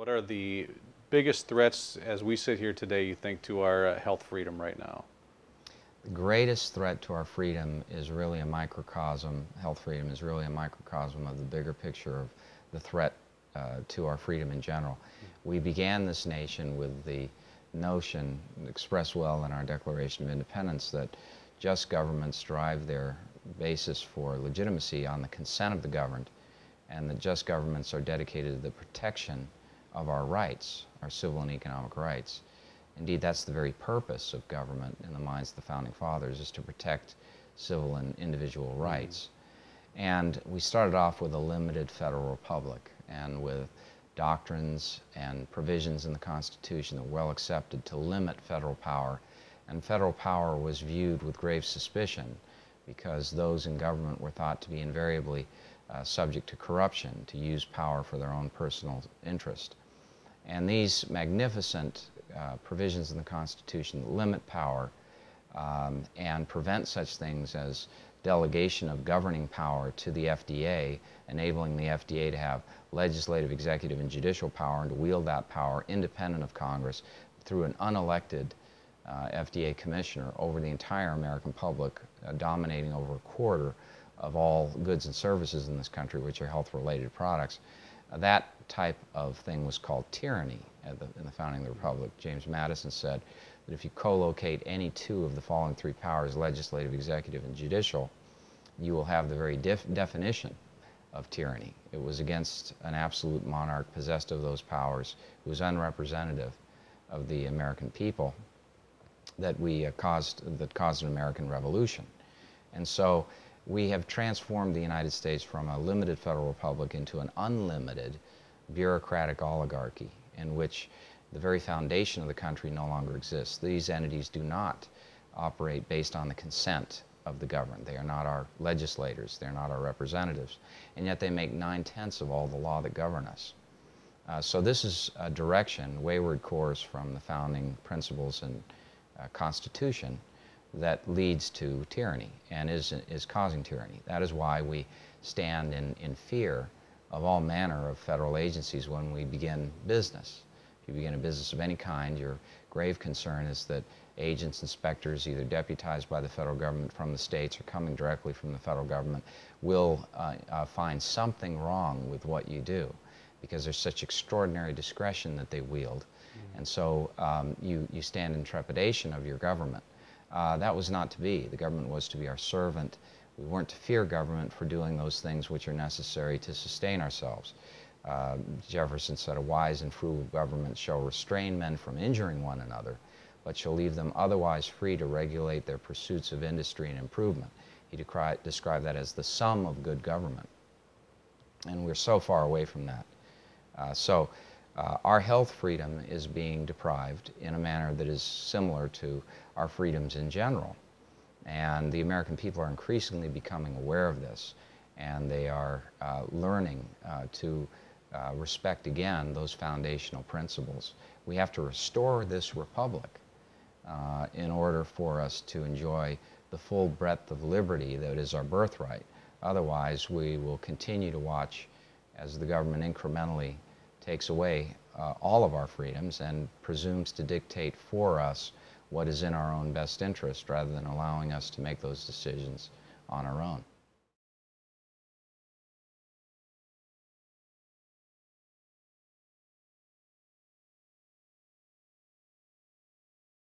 What are the biggest threats as we sit here today, you think, to our health freedom right now? The greatest threat to our freedom is really a microcosm, health freedom is really a microcosm of the bigger picture of the threat to our freedom in general. We began this nation with the notion, expressed well in our Declaration of Independence, that just governments derive their basis for legitimacy on the consent of the governed, and that just governments are dedicated to the protection of our rights, our civil and economic rights. Indeed, that's the very purpose of government in the minds of the Founding Fathers, is to protect civil and individual rights. And we started off with a limited federal republic, and with doctrines and provisions in the Constitution that were well accepted to limit federal power. And federal power was viewed with grave suspicion because those in government were thought to be invariably subject to corruption, to use power for their own personal interest. And these magnificent provisions in the Constitution that limit power and prevent such things as delegation of governing power to the FDA, enabling the FDA to have legislative, executive, and judicial power, and to wield that power independent of Congress through an unelected FDA commissioner over the entire American public, dominating over a quarter of all goods and services in this country, which are health-related products. That type of thing was called tyranny in the founding of the Republic. James Madison said that if you co-locate any two of the following three powers, legislative, executive, and judicial, you will have the very definition of tyranny. It was against an absolute monarch possessed of those powers, who was unrepresentative of the American people, that caused an American Revolution. And so we have transformed the United States from a limited federal republic into an unlimited bureaucratic oligarchy, in which the very foundation of the country no longer exists. These entities do not operate based on the consent of the governed. They are not our legislators, they're not our representatives, and yet they make 9/10 of all the law that govern us. So this is a direction, wayward course from the founding principles and Constitution, that leads to tyranny and is causing tyranny. That is why we stand in fear of all manner of federal agencies when we begin business. If you begin a business of any kind, your grave concern is that agents, inspectors, either deputized by the federal government from the states or coming directly from the federal government, will find something wrong with what you do, because there's such extraordinary discretion that they wield. And so you stand in trepidation of your government. That was not to be. The government was to be our servant. We weren't to fear government for doing those things which are necessary to sustain ourselves. Jefferson said, "A wise and frugal government shall restrain men from injuring one another, but shall leave them otherwise free to regulate their pursuits of industry and improvement." He described that as the sum of good government. And we're so far away from that. Our health freedom is being deprived in a manner that is similar to our freedoms in general. And the American people are increasingly becoming aware of this, and they are learning to respect again those foundational principles. We have to restore this republic in order for us to enjoy the full breadth of liberty that is our birthright. Otherwise, we will continue to watch as the government incrementally takes away all of our freedoms and presumes to dictate for us what is in our own best interest, rather than allowing us to make those decisions on our own.